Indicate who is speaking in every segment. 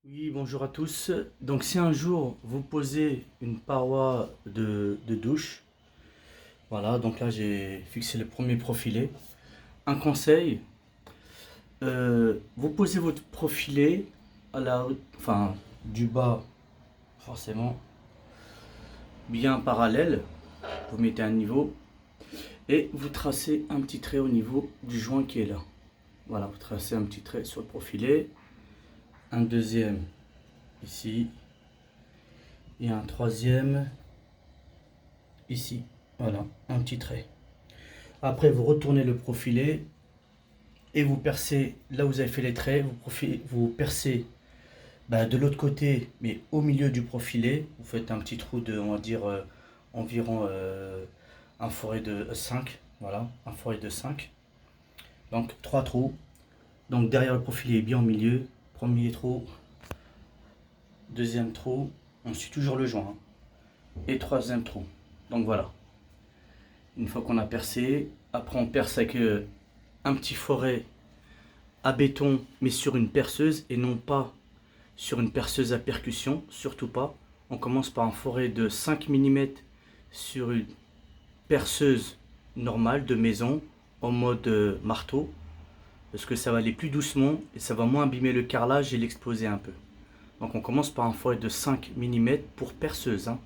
Speaker 1: Oui, bonjour à tous. Donc si un jour vous posez une paroi de douche, voilà, donc là j'ai fixé le premier profilé. Un conseil, vous posez votre profilé à enfin, du bas forcément, bien parallèle, vous mettez un niveau et vous tracez un petit trait au niveau du joint qui est là. Voilà, vous tracez un petit trait sur le profilé, un deuxième ici et un troisième ici. Voilà, un petit trait. Après, vous retournez le profilé et vous percez là où vous avez fait les traits. Vous percez de l'autre côté, mais au milieu du profilé. Vous faites un petit trou de, on va dire, environ un forêt de 5. Voilà, un forêt de 5. Donc, 3 trous. Donc, derrière le profilé, bien au milieu. Premier trou, deuxième trou. On suit toujours le joint, hein. Et troisième trou. Donc, voilà. Une fois qu'on a percé, après, on perce avec un petit forêt à béton, mais sur une perceuse et non pas sur une perceuse à percussion, surtout pas. On commence par un forêt de 5 mm sur une perceuse normale de maison en mode marteau, parce que ça va aller plus doucement et ça va moins abîmer le carrelage et l'exposer un peu. Donc on commence par un forêt de 5 mm pour perceuse, hein,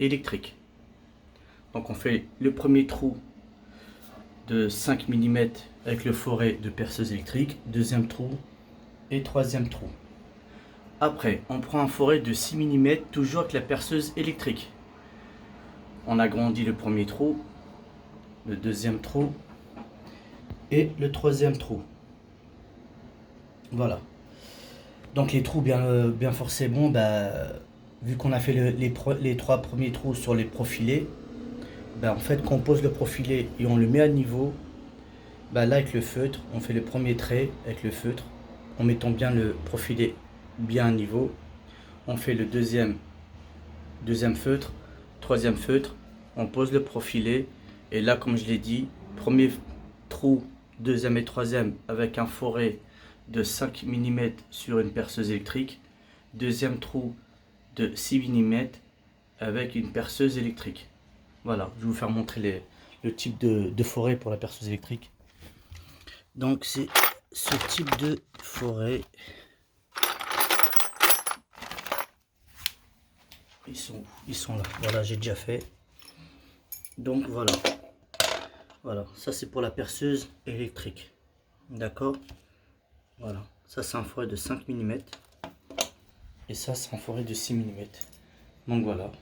Speaker 1: électrique. Donc on fait le premier trou de 5 mm avec le forêt de perceuse électrique, deuxième trou et troisième trou. Après, on prend un forêt de 6 mm, toujours avec la perceuse électrique. On agrandit le premier trou, le deuxième trou et le troisième trou. Voilà. Donc les trous bien forcément, vu qu'on a fait les 3 premiers trous sur les profilés, en fait, quand on pose le profilé et on le met à niveau, là avec le feutre, on fait le premier trait avec le feutre, en mettant bien le profilé bien à niveau. On fait le deuxième feutre, troisième feutre, on pose le profilé et là, comme je l'ai dit, premier trou, deuxième et troisième avec un forêt de 5 mm sur une perceuse électrique, deuxième trou de 6 mm avec une perceuse électrique. Voilà, je vais vous faire montrer le type de forêt pour la perceuse électrique. Donc c'est ce type de forêt. Ils sont là. Voilà, j'ai déjà fait. Donc voilà. Voilà, ça c'est pour la perceuse électrique. D'accord? Voilà. Ça c'est un forêt de 5 mm. Et ça c'est un forêt de 6 mm. Donc voilà.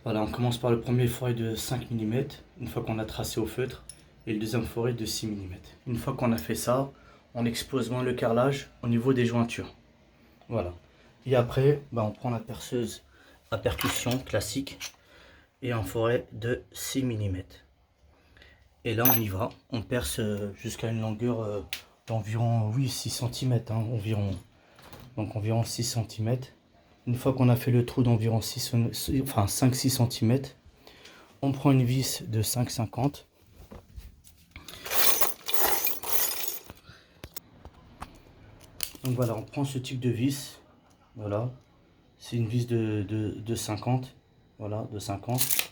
Speaker 1: Voilà, on commence par le premier forêt de 5 mm. Une fois qu'on a tracé au feutre. Et le deuxième forêt de 6 mm. Une fois qu'on a fait ça, on expose moins le carrelage au niveau des jointures. Voilà. Et après, on prend la perceuse à percussion classique et en forêt de 6 mm. Et là on y va, on perce jusqu'à une longueur d'environ 6 cm, hein, environ. Donc environ 6 cm. Une fois qu'on a fait le trou d'environ 5-6 cm, on prend une vis de 5,50. Donc voilà, on prend ce type de vis. Voilà, c'est une vis de 50. Voilà, de 50.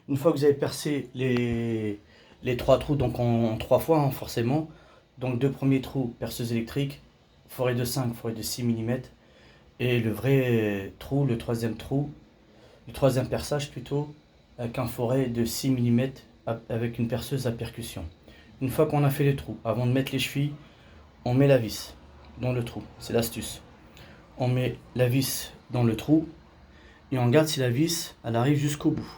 Speaker 1: Une fois que vous avez percé les 3 trous, donc en 3 fois, hein, forcément. Donc 2 premiers trous, perceuse électrique, forêt de 5, forêt de 6 mm. Et le vrai trou, le troisième perçage plutôt, avec un forêt de 6 mm avec une perceuse à percussion. Une fois qu'on a fait les trous, avant de mettre les chevilles, on met la vis dans le trou. C'est l'astuce. On met la vis dans le trou et on regarde si la vis elle arrive jusqu'au bout,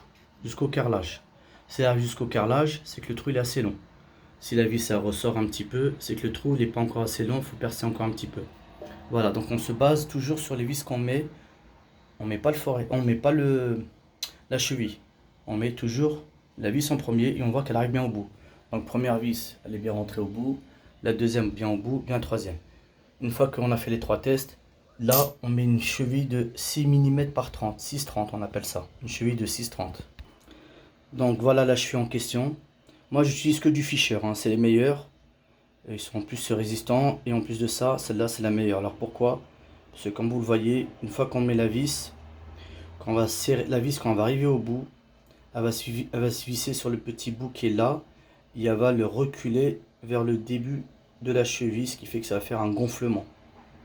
Speaker 1: jusqu'au carrelage. Si elle arrive jusqu'au carrelage, c'est que le trou il est assez long. Si la vis elle ressort un petit peu, c'est que le trou il n'est pas encore assez long, il faut percer encore un petit peu. Voilà, donc on se base toujours sur les vis qu'on met. On met pas le forêt, on met pas la cheville. On met toujours la vis en premier et on voit qu'elle arrive bien au bout. Donc première vis, elle est bien rentrée au bout. La deuxième bien au bout, bien la troisième. Une fois qu'on a fait les 3 tests, là on met une cheville de 6 mm par 30, 6,30 on appelle ça. Une cheville de 6,30. Donc voilà la cheville en question. Moi j'utilise que du Fischer, hein, c'est les meilleurs. Ils sont en plus résistants et en plus de ça, celle-là c'est la meilleure. Alors pourquoi? Parce que comme vous le voyez, une fois qu'on met la vis, quand on va serrer la vis, quand on va arriver au bout, elle va se visser sur le petit bout qui est là, et elle va le reculer vers le début de la cheville, ce qui fait que ça va faire un gonflement.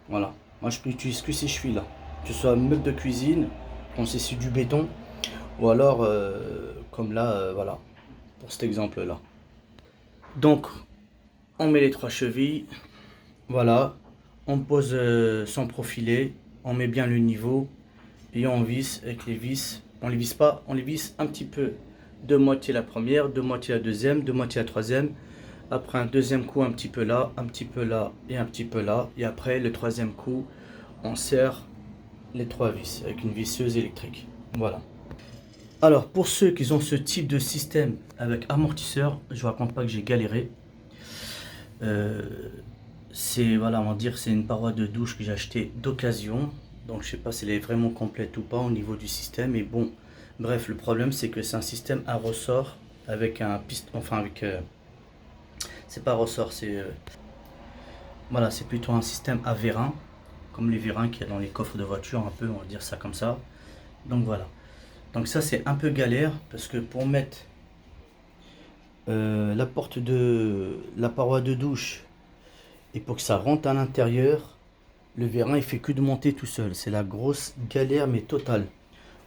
Speaker 1: Voilà. Moi, je peux utiliser que ces chevilles-là. Que ce soit un meuble de cuisine, quand c'est sur du béton, ou alors, comme là, voilà, pour cet exemple-là. Donc, on met les 3 chevilles, voilà, on pose son profilet, on met bien le niveau, et on visse avec les vis. On les visse pas, on les visse un petit peu. De moitié la première, de moitié la deuxième, de moitié la troisième. Après un deuxième coup, un petit peu là, un petit peu là et un petit peu là. Et après le troisième coup, on serre les 3 vis avec une visseuse électrique. Voilà. Alors pour ceux qui ont ce type de système avec amortisseur, je vous raconte pas que j'ai galéré. C'est voilà, on va dire c'est une paroi de douche que j'ai acheté d'occasion. Donc je sais pas si elle est vraiment complète ou pas au niveau du système. Mais bon, bref, le problème c'est que c'est un système à ressort avec un piston, enfin avec c'est pas ressort, c'est voilà, c'est plutôt un système à vérin, comme les vérins qu'il y a dans les coffres de voiture, un peu, on va dire ça comme ça. Donc voilà. Donc ça c'est un peu galère parce que pour mettre la porte de la paroi de douche et pour que ça rentre à l'intérieur, le vérin il fait que de monter tout seul. C'est la grosse galère mais totale.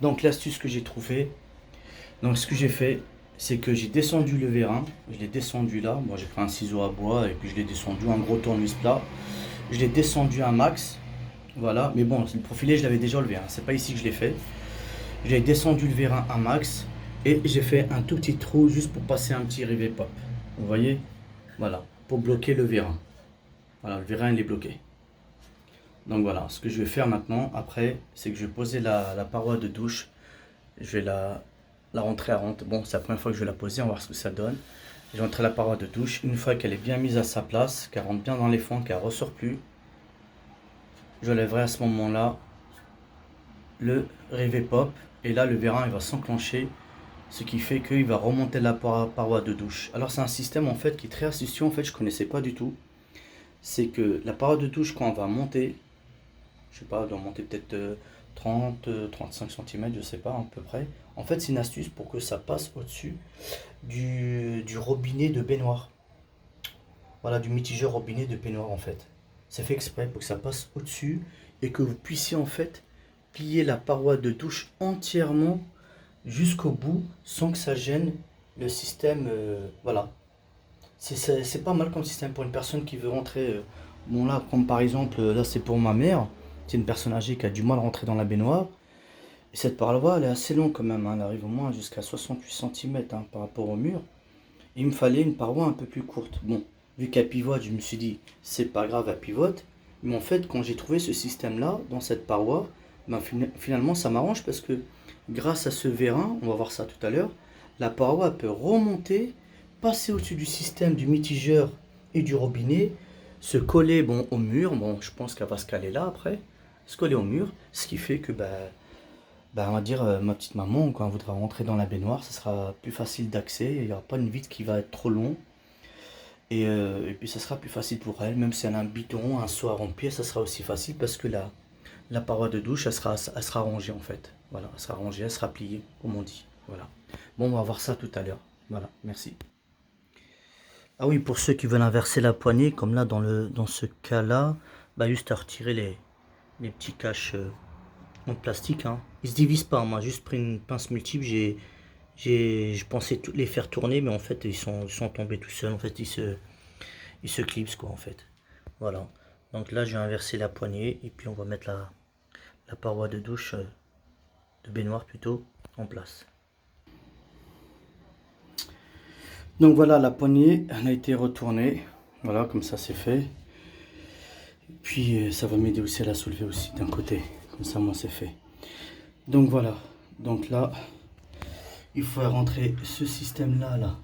Speaker 1: Donc l'astuce que j'ai trouvée, donc ce que j'ai fait, c'est que j'ai descendu le vérin, je l'ai descendu là, moi j'ai pris un ciseau à bois et puis je l'ai descendu, un gros tournevis plat, je l'ai descendu un max, voilà, mais bon, le profilé je l'avais déjà levé, hein. C'est pas ici que je l'ai fait, j'ai descendu le vérin un max et j'ai fait un tout petit trou juste pour passer un petit rivet pop, vous voyez, voilà, pour bloquer le vérin, voilà, le vérin il est bloqué. Donc voilà, ce que je vais faire maintenant, après, c'est que je vais poser la paroi de douche, je vais la rentrer à rente. Bon, c'est la première fois que je vais la poser, on va voir ce que ça donne. Je vais rentrer la paroi de douche. Une fois qu'elle est bien mise à sa place, qu'elle rentre bien dans les fentes, qu'elle ne ressort plus, je lèverai à ce moment-là le rivet pop. Et là, le vérin il va s'enclencher, ce qui fait qu'il va remonter la paroi de douche. Alors c'est un système en fait qui est très astucieux, en fait je ne connaissais pas du tout. C'est que la paroi de douche, quand on va monter, je sais pas, elle doit monter peut-être 30-35 cm, je sais pas, à peu près. En fait, c'est une astuce pour que ça passe au-dessus du robinet de baignoire. Voilà, du mitigeur robinet de baignoire en fait. C'est fait exprès pour que ça passe au-dessus et que vous puissiez en fait plier la paroi de douche entièrement jusqu'au bout sans que ça gêne le système. Voilà. C'est pas mal comme système pour une personne qui veut rentrer. Bon là, comme par exemple, là c'est pour ma mère. C'est une personne âgée qui a du mal à rentrer dans la baignoire. Et cette paroi, elle est assez longue quand même, hein. Elle arrive au moins jusqu'à 68 cm par rapport au mur. Il me fallait une paroi un peu plus courte. Bon, vu qu'elle pivote, je me suis dit, c'est pas grave, elle pivote. Mais en fait, quand j'ai trouvé ce système-là, dans cette paroi, ben, finalement, ça m'arrange parce que grâce à ce vérin, on va voir ça tout à l'heure, la paroi peut remonter, passer au-dessus du système du mitigeur et du robinet, se coller bon, au mur. Bon, je pense qu'elle va se caler là après, se coller au mur, ce qui fait que on va dire ma petite maman, quand elle voudra rentrer dans la baignoire, ce sera plus facile d'accès, il n'y aura pas une vitre qui va être trop long. Et puis ça sera plus facile pour elle, même si elle a un bidon, un seau à remplir, ça sera aussi facile parce que la paroi de douche, elle sera rangée en fait. Voilà, elle sera rangée, elle sera pliée, comme on dit. Voilà. Bon, on va voir ça tout à l'heure. Voilà, merci. Ah oui, pour ceux qui veulent inverser la poignée, comme là dans ce cas-là, juste à retirer les petits caches en plastique, hein. Ils se divisent pas, moi juste pris une pince multiple, je pensais les faire tourner, mais en fait ils sont tombés tout seuls, en fait ils se clipsent quoi en fait. Voilà. Donc là je vais inverser la poignée et puis on va mettre la paroi de douche, de baignoire plutôt, en place. Donc voilà, la poignée elle a été retournée, voilà comme ça c'est fait. Et puis ça va m'aider aussi à la soulever aussi d'un côté, comme ça moi c'est fait. Donc voilà, donc là il faut rentrer ce système là,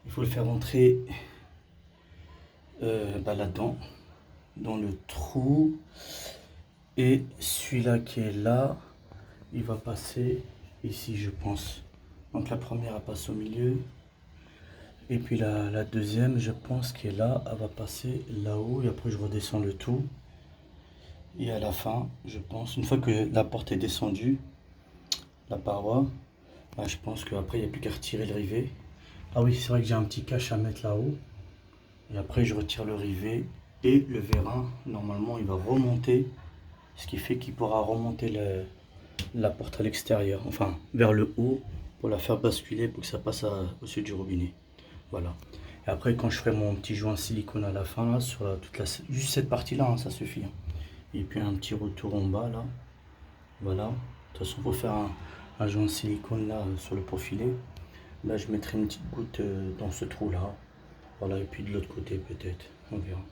Speaker 1: il faut le faire rentrer là-dedans, dans le trou, et celui-là qui est là, il va passer ici je pense. Donc la première elle passe au milieu, et puis la deuxième je pense qui est là, elle va passer là-haut, et après je redescends le tout, Et à la fin, je pense, une fois que la porte est descendue, la paroi, bah, je pense qu'après, il n'y a plus qu'à retirer le rivet. Ah oui, c'est vrai que j'ai un petit cache à mettre là-haut. Et après, je retire le rivet. Et le vérin, normalement, il va remonter. Ce qui fait qu'il pourra remonter la porte à l'extérieur. Enfin, vers le haut, pour la faire basculer, pour que ça passe au-dessus du robinet. Voilà. Et après, quand je ferai mon petit joint silicone à la fin, là, sur juste cette partie-là, hein, ça suffit. Hein. Et puis un petit retour en bas, là. Voilà. De toute façon, pour faire un joint silicone, là, sur le profilet, là, je mettrai une petite goutte dans ce trou-là. Voilà, et puis de l'autre côté, peut-être. On verra.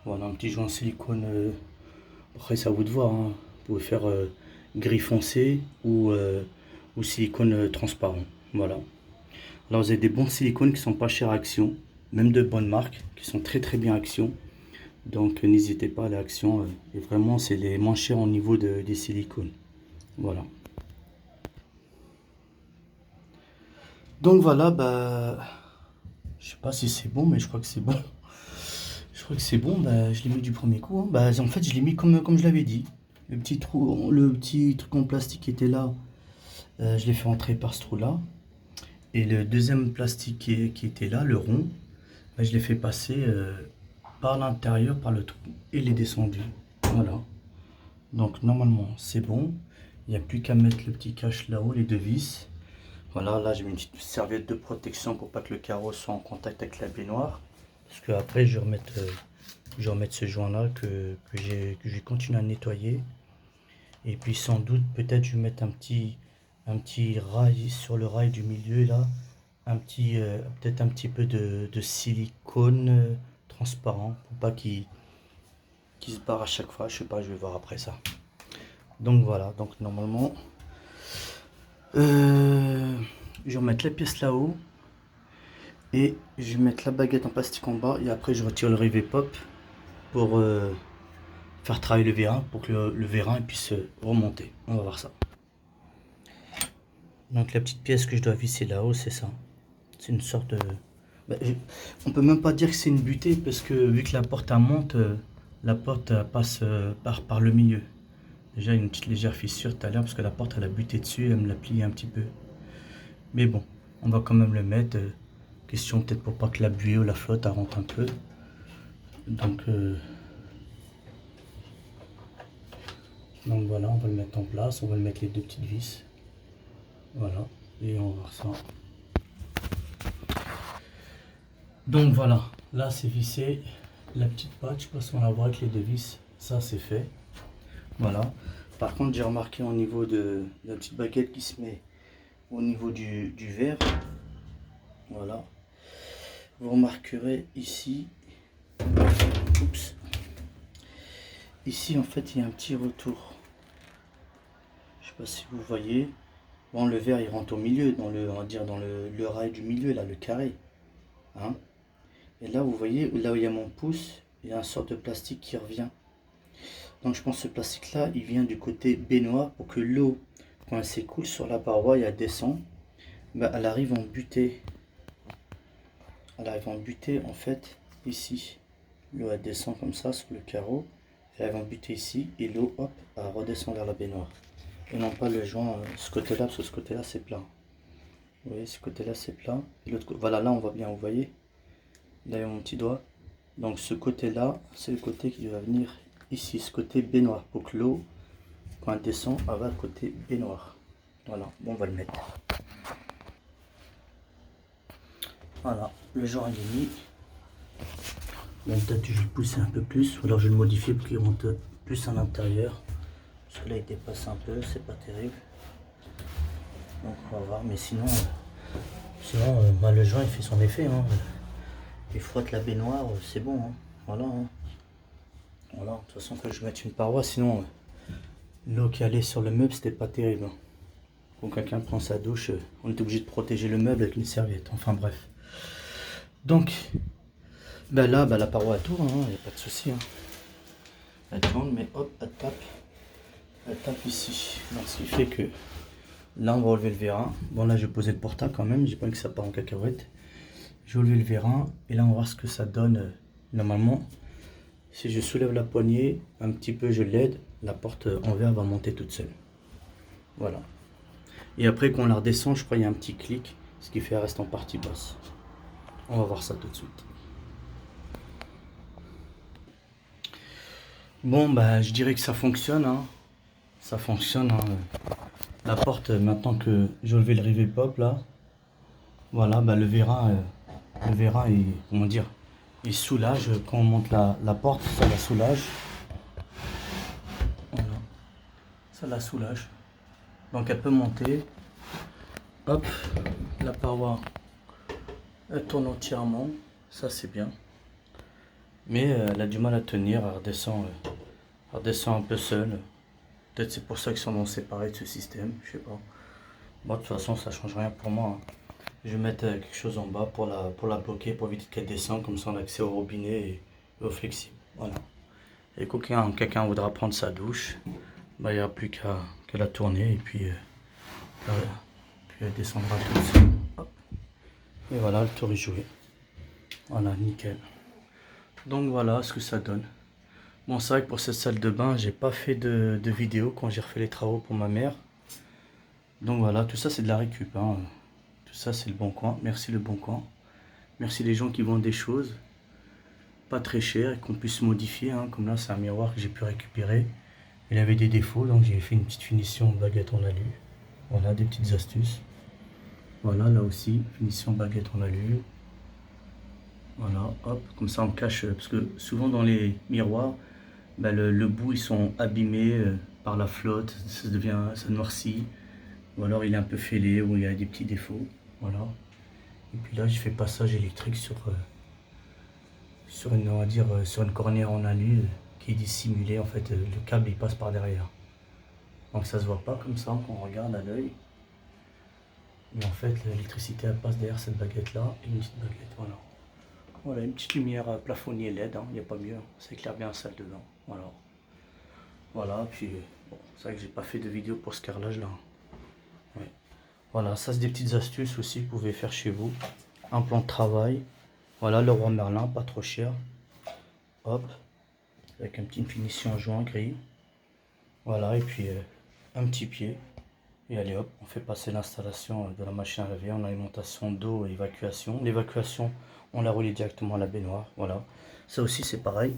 Speaker 1: Voilà, un petit joint silicone. Après, c'est à vous de voir. Hein. Vous pouvez faire gris foncé ou silicone transparent. Voilà. Là, vous avez des bons silicones qui sont pas chers à Action, même de bonnes marques, qui sont très très bien Action. Donc, n'hésitez pas à aller à Action. Et vraiment, c'est les moins chers au niveau des silicones. Voilà. Donc voilà, bah, je sais pas si c'est bon, mais je crois que c'est bon. Je crois que c'est bon, bah, je l'ai mis du premier coup. Hein. Bah, en fait, je l'ai mis comme je l'avais dit. Le petit truc en plastique qui était là, je l'ai fait entrer par ce trou-là. Et le deuxième plastique qui était là, le rond, bah, je l'ai fait passer par l'intérieur, par le trou, et il est descendu. Voilà. Donc normalement, c'est bon. Il n'y a plus qu'à mettre le petit cache là-haut, les deux vis. Voilà, là j'ai mis une petite serviette de protection pour pas que le carreau soit en contact avec la baignoire. Parce que après je vais remettre ce joint là que je vais continuer à nettoyer. Et puis sans doute peut-être je vais mettre un petit rail sur le rail du milieu là. Peut-être un petit peu de silicone transparent pour pas qu'il se barre à chaque fois. Je sais pas, je vais voir après ça. Donc voilà, donc normalement je vais remettre la pièce là-haut. Et je vais mettre la baguette en plastique en bas et après je retire le rivet pop pour faire travailler le vérin pour que le vérin puisse remonter. On va voir ça. Donc la petite pièce que je dois visser là-haut, c'est ça. C'est une sorte de... Bah, on peut même pas dire que c'est une butée parce que vu que la porte monte, la porte passe par le milieu. Déjà une petite légère fissure tout à l'heure parce que la porte elle a buté dessus, elle me l'a plié un petit peu. Mais bon, on va quand même le mettre. Question peut-être pour pas que la buée ou la flotte rentre un peu. Donc voilà, on va le mettre en place, on va le mettre les deux petites vis. Voilà, et on va voir ça. Donc voilà, là c'est vissé. La petite patte, je sais pas si on la voit avec les deux vis, ça c'est fait. Voilà. Par contre, j'ai remarqué au niveau de la petite baguette qui se met au niveau du verre. Voilà. Vous remarquerez ici. Oups. Ici, en fait, il y a un petit retour. Je sais pas si vous voyez. Bon, le verre, il rentre au milieu, on va dire dans le rail du milieu, là, le carré. Hein? Et là, vous voyez, là où il y a mon pouce, il y a une sorte de plastique qui revient. Donc, je pense que ce plastique-là, il vient du côté baignoire pour que l'eau, quand elle s'écoule sur la paroi et elle descend, bah, elle arrive en butée. Elle arrive en butée, en fait, ici. L'eau, elle descend comme ça sur le carreau. Elle arrive en butée ici. Et l'eau, hop, elle redescend vers la baignoire. Et non pas le joint, ce côté-là, parce que ce côté-là, c'est plat. Vous voyez, ce côté-là, c'est plat. Et l'autre côté, voilà, là, on voit bien, vous voyez. Là, il y a mon petit doigt. Donc, ce côté-là, c'est le côté qui va venir ici, ce côté baignoire. Pour que l'eau, quand elle descend, elle va côté baignoire. Voilà, bon, on va le mettre. Voilà, le joint il est mis. Bon, peut-être que je vais le pousser un peu plus, ou alors je vais le modifier pour qu'il rentre plus à l'intérieur. Parce que là, il dépasse un peu, c'est pas terrible. Donc, on va voir, mais sinon bah, le joint il fait son effet. Hein. Il frotte la baignoire, c'est bon. Hein. Voilà. Hein. Voilà, de toute façon, que je mette une paroi, sinon l'eau qui allait sur le meuble, c'était pas terrible. Hein. Quand quelqu'un prend sa douche, on est obligé de protéger le meuble avec une serviette. Enfin, bref. Donc, ben là, la paroi elle tourne, il n'y a pas de souci. Hein. Elle tourne, mais hop, elle tape ici. Donc, ce qui fait que là, on va relever le vérin. Bon, là, je vais poser le porta quand même, j'ai pas envie que ça part en cacahuète. Je vais relever le vérin, et là, on va voir ce que ça donne. Normalement, Si je soulève la poignée, un petit peu je l'aide, la porte en verre va monter toute seule. Voilà. Et après quand on la redescend, je crois qu'il y a un petit clic, ce qui fait qu'elle reste en partie basse. On va voir ça tout de suite. Bon, bah, je dirais que ça fonctionne, hein. Ça fonctionne, hein. La porte, maintenant que j'ai levé le rivet pop là, voilà, bah, le vérin, comment dire, il soulage. Quand on monte la porte, ça la soulage. Voilà, ça la soulage. Donc elle peut monter. Hop, la paroi, elle tourne entièrement. Ça c'est bien. Mais elle a du mal à tenir, elle redescend un peu seule. Peut-être c'est pour ça qu'ils sont en séparés de ce système, je sais pas. Bon, de toute façon, ça change rien pour moi, hein. Je vais mettre quelque chose en bas pour la bloquer, pour éviter qu'elle descende, comme ça on a accès au robinet et au flexible. Voilà. Et quand quelqu'un voudra prendre sa douche, bah, il n'y aura plus qu'à la tourner et puis elle descendra toute seule. Hop. Et voilà, le tour est joué. Voilà, nickel. Donc voilà ce que ça donne. Bon, c'est vrai que pour cette salle de bain, j'ai pas fait de vidéo quand j'ai refait les travaux pour ma mère. Donc voilà, tout ça c'est de la récup, hein. Tout ça c'est le Bon Coin. Merci le Bon Coin. Merci les gens qui vendent des choses pas très chères et qu'on puisse modifier, hein. Comme là c'est un miroir que j'ai pu récupérer. Il avait des défauts, donc j'ai fait une petite finition baguette en alu. Voilà, des petites astuces. Voilà, là aussi, finition baguette en alu. Voilà, hop, comme ça on cache, parce que souvent dans les miroirs, ben le bout ils sont abîmés par la flotte, ça noircit, ou alors il est un peu fêlé, ou il y a des petits défauts. Voilà. Et puis là, je fais passage électrique sur une, on va dire, sur une cornière en alu qui est dissimulée. En fait, le câble il passe par derrière. Donc ça se voit pas comme ça quand on regarde à l'œil. Mais en fait, l'électricité elle passe derrière cette baguette là et une petite baguette. Voilà. Voilà, une petite lumière plafonnier LED, hein, il n'y a pas mieux, hein. Ça éclaire bien la salle de bain. Voilà. Voilà, puis bon, c'est vrai que j'ai pas fait de vidéo pour ce carrelage là. Ouais. Voilà, ça c'est des petites astuces aussi que vous pouvez faire chez vous. Un plan de travail. Voilà, Leroy Merlin, pas trop cher. Hop, avec une petite finition en joint gris. Voilà, et puis un petit pied. Et allez hop, on fait passer l'installation de la machine à laver en alimentation d'eau et évacuation. L'évacuation, on la relie directement à la baignoire. Voilà, ça aussi c'est pareil.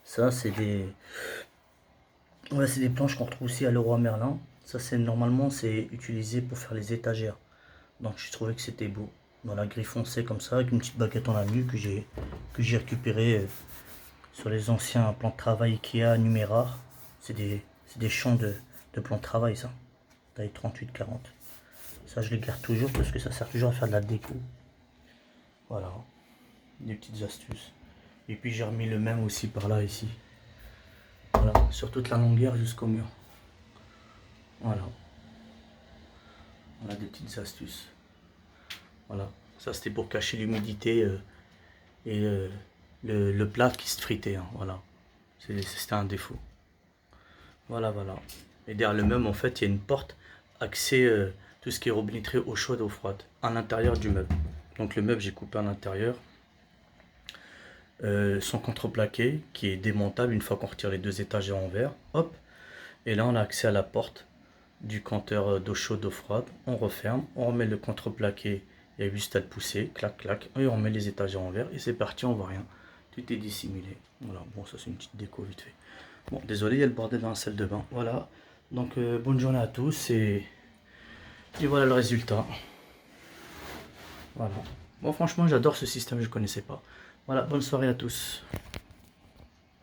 Speaker 1: Ça c'est des, ouais, c'est des planches qu'on retrouve aussi à Leroy Merlin. Ça c'est normalement c'est utilisé pour faire les étagères. Donc je trouvais que c'était beau. Voilà, gris foncé comme ça, avec une petite baguette en alu que j'ai récupéré sur les anciens plans de travail Ikea Numérar. C'est des champs de plans de travail ça. Taille 38-40. Ça je les garde toujours parce que ça sert toujours à faire de la déco. Voilà, des petites astuces. Et puis j'ai remis le même aussi par là ici. Voilà, sur toute la longueur jusqu'au mur. Voilà. Voilà des petites astuces. Voilà, ça c'était pour cacher l'humidité et le plat qui se fritait, hein. Voilà, c'était un défaut. Voilà, voilà. Et derrière le meuble, en fait, il y a une porte accès tout ce qui est robinetterie eau chaude, eau froide, à l'intérieur du meuble. Donc le meuble, j'ai coupé à l'intérieur. Son contreplaqué qui est démontable une fois qu'on retire les deux étagères en verre. Hop. Et là, on a accès à la porte du compteur d'eau chaude, eau froide. On referme, on remet le contreplaqué. Il y a juste à le pousser, clac, clac, et on met les étagères en verre, et c'est parti, on voit rien. Tout est dissimulé. Voilà, bon, ça c'est une petite déco vite fait. Bon, désolé, il y a le bordel dans la salle de bain. Voilà, donc bonne journée à tous, et voilà le résultat. Voilà. Bon, franchement, j'adore ce système, je ne connaissais pas. Voilà, bonne soirée à tous.